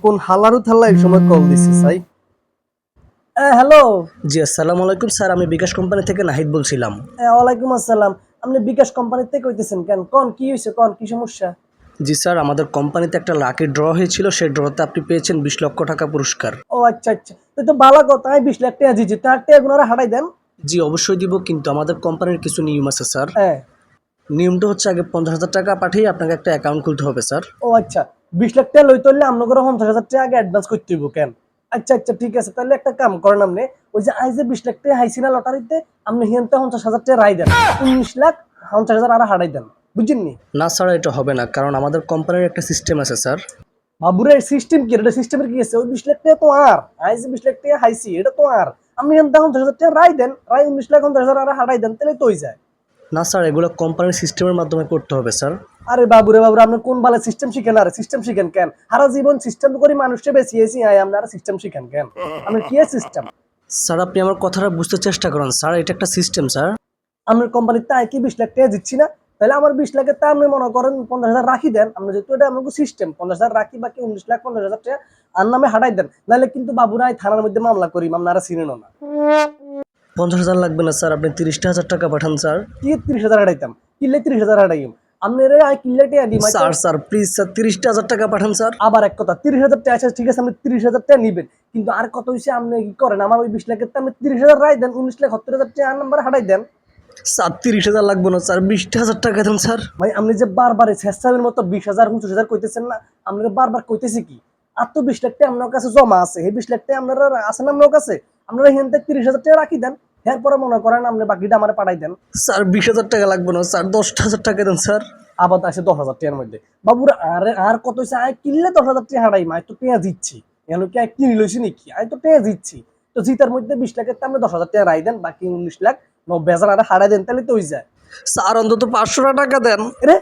কোন হালারু থাল্লা এই সময় কল দিছে ভাই? হ্যালো। জি আসসালামু আলাইকুম স্যার, আমি বিকাশ কোম্পানি থেকে নাহিদ বলছিলাম। ওয়ালাইকুম আসসালাম। আপনি বিকাশ কোম্পানি থেকে কইতেছেন কেন? কোন কি হয়েছে? কোন কি সমস্যা? জি স্যার, আমাদের কোম্পানিতে একটা লাকি ড্র হয়েছিল, সেই ড্রতে আপনি পেয়েছেন 20 লক্ষ টাকা পুরস্কার। ও আচ্ছা আচ্ছা, তো ভালো কথা। আমি 20 লাখ টাকা দিচ্ছি, তার টাকা গুনারা হারাই দেন। জি অবশ্যই দিব, কিন্তু আমাদের কোম্পানির কিছু নিয়ম আছে স্যার। হ্যাঁ। নিয়মটা হচ্ছে আগে 50,000 টাকা পাঠিয়ে আপনাকে একটা অ্যাকাউন্ট খুলতে হবে স্যার। ও আচ্ছা, 20 লাখ টাকা লই তুললে আপনাকে 50,000 টাকা আগে অ্যাডভান্স করতে হইব কেন? আচ্ছা আচ্ছা, ঠিক আছে। তাহলে একটা কাম করেন, আপনি ওই যে আই যে 20 লাখ টাকা হাইছি না লটারিতে, আপনি হিয়ানতে 50,000 টাকা রাই দেন, 19,50,000 আর হারাই দেন। বুঝছেন নি? না স্যার, এটা হবে না, কারণ আমাদের কোম্পানির একটা সিস্টেম আছে স্যার। বাবুরে সিস্টেম কি? এটা সিস্টেমের কি আছে? ওই 20 লাখ টাকা তো আর আই যে 20 লাখ টাকা হাইছি এটা তো আর আপনি হিয়ানতে 50,000 টাকা রাই দেন, রাই 19,50,000 আর হারাই দেন, তাহলে তো হই যায়। না স্যার, এগুলো কোম্পানির সিস্টেমের মাধ্যমে করতে হবে স্যার। আরে বাবুরে বাবুরে, আপনি কোন বালে সিস্টেম শিখেন? আর সিস্টেম শিখেন কেন? সারা জীবন সিস্টেম করি মানুষকে বেঁচিয়েছি, আপনারা সিস্টেম শিখেন কেন? আপনি কি সিস্টেম? স্যার আপনি আমার কথাটা বুঝতে চেষ্টা করুন স্যার, এটা একটা সিস্টেম স্যার। আপনার কোম্পানির তাই কি 20 লাখ টাকা দিচ্ছি না? তাহলে আমার 20 লাখের তা আপনি মনে করেন 50,000 রাখি দেন। আমরা যেহেতু এটা আমাকে সিস্টেম, 50,000 রাখি, বাকি 19,50,000 টাকা আর নামে হাঁটাই দেন। নাহলে কিন্তু বাবুরাই থানার মধ্যে মামলা করি, আপনারা চিনেন না। 50,000 লাগবে না স্যার, আপনি 30,000 টাকা পাঠান স্যার। কি 30,000 হাঁটাইতাম? কিনলে 30,000 হাঁটাইম? আপনি রে আই কিনলে টাকা দিই স্যার স্যার প্লিজ স্যার, 30,000 টাকা পাঠান স্যার। আবার এক কথা, 30,000 টাকা আছে, ঠিক আছে, আপনি 30,000 টাকা নিবেন, কিন্তু আর কত হয়েছে আপনি কি করেন? আমার ওই 20 লাখের আপনি 30,000 রায় দেন, 19,70,000 টাকা নাম্বার হাঁটাই দেন। স্যার 30,000 লাগবে না স্যার, 20,000 টাকা দেন স্যার। ভাই আপনি যে বারবার শেষের মতো 20,000 29,000 কইতেছেন না, আমরা বারবার কইতেছি কি? আর তো 20 লাখ টাকা আপনার কাছে জমা আছে, এই 20 লাখ টাকা আপনারা আছে না আপনার কাছে? আপনারা এখান থেকে 30,000 টাকা রাখি দেন, এরপরে মনে করেন আপনি বাকিটা আমার পাঠাই দেন। স্যার 20,000 টাকা লাগবে না স্যার, 10,000 টাকা দেন স্যার। আবার আসে 10,000 টাকার মধ্যে। বাবুরা আর কত হয়েছে? আয় কিনলে 10,000 টাকা হারাই, মাই তো পেঁয়াজ দিচ্ছি, এখানে কি আয় কিনি লইছি নাকি? আয় তো পেঁয়াজ দিচ্ছি। তো জিতার মধ্যে 20 লাখের আপনি 10,000 টাকা রাই দেন, বাকি 19,90,000 আর হারাই দেন, তাহলে তো হয়ে যায়। স্যার অন্তত 500 টাকা দেন। এরে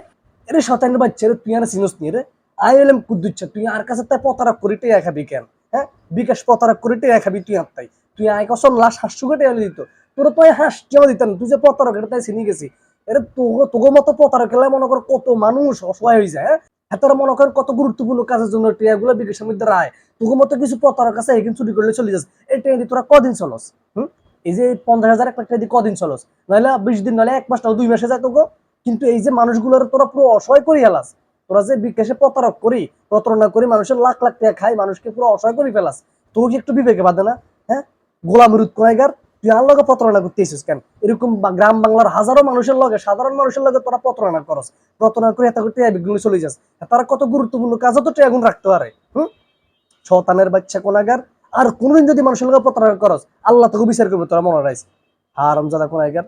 এরে শতানের বাচ্চা রে, তুই আর চিনস নি রে? আই এলাম কুদ্দুচ্ছা, তুই আর কাছে তাই প্রতারক করে টেয়া খাবি কেন? হ্যাঁ, বিকাশ প্রতারক করে টেয়া খাবি তুই? আর তাই তুই আয় কসম লাশ হাসু কেটে দিত, তোর তো হাঁস জমা দিতাম, তুই যে প্রতারক এটা তাই চিনি গেছি। এরে তোগো মতো প্রতারক এলাম মনে কর কত মানুষ অসহায় হয়ে যায়। হ্যাঁ, তোরা মনে করেন কত গুরুত্বপূর্ণ কাজের জন্য টেয়াগুলো বিকাশের মধ্যে রায়, তোগো মতো কিছু প্রতারক আছে এখানে চুরি করলে চলে যাচ্ছে। এই টেয়া দিয়ে তোরা কদিন চলস? এই যে 50,000 1 লাখ টাকা দিয়ে কদিন চলস? নইলে 20 দিন, নইলে 1 মাস, নইলে 2 মাসে যায় তোগো। কিন্তু এই যে মানুষগুলোর তোরা পুরো অসহায় করি হেলাস, তোরা যে বিকাশে প্রতারক করি, প্রতারণা করি, মানুষের লাখ লাখ টাকা খাই, মানুষকে পুরো অসহায় করে ফেলাস। তোর কি একটু বিবেকে বাদে না? হ্যাঁ, গোলাম রুদ কয়েগার, তুই আর লগে প্রতারণা করতে এসেছিস কেন? এরকম গ্রাম বাংলার হাজারো মানুষের লগে, সাধারণ মানুষের লগে তোরা প্রতারণা করস, প্রতারণা করে এত করে বিগুলো চলে যাস। তারা কত গুরুত্বপূর্ণ কাজও তো টেগুন রাখতে পারে। শতানের বাচ্চা কোনাগার। আর কোনদিন যদি মানুষের লগে প্রতারণা করস, আল্লাহ তোকে বিচার করবে, তোরা মনে রাখিস। হারামজাদা কোনাগার।